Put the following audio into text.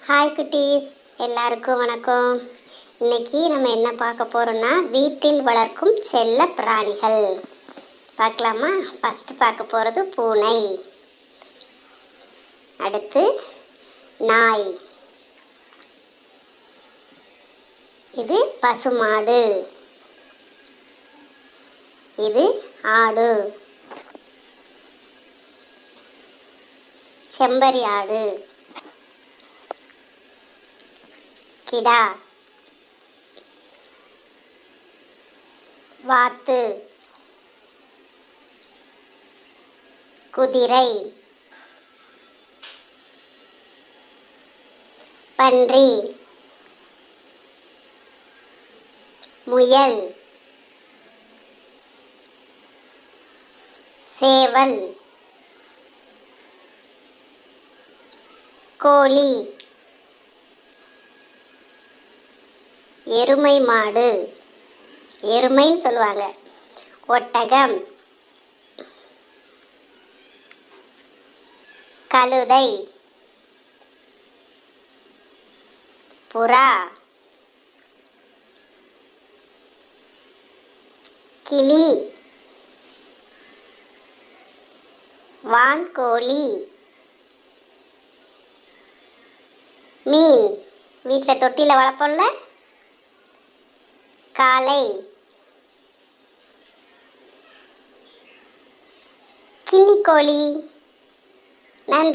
Hi குட்டீஸ், எல்லாருக்கும் வணக்கம். இன்னைக்கு நம்ம என்ன பார்க்க போகிறோம்னா வீட்டில் வளர்க்கும் செல்ல பிராணிகள் பார்க்கலாமா. ஃபஸ்ட்டு பார்க்க போகிறது பூனை, அடுத்து நாய், இது பசுமாடு, இது ஆடு, செம்பரி ஆடு, கிடா, வாத்து, குதிரை, பன்றி, முயல், சேவல், கோழி, எருமை மாடு, எருமைன்னு சொல்லுவாங்க, ஒட்டகம், கழுதை, புறா, கிளி, வான்கோழி, மீன், வீட்டில் தொட்டியில் வளர்ப்போம்ல, காளை, கின்னிக்கோழி. நன்றி.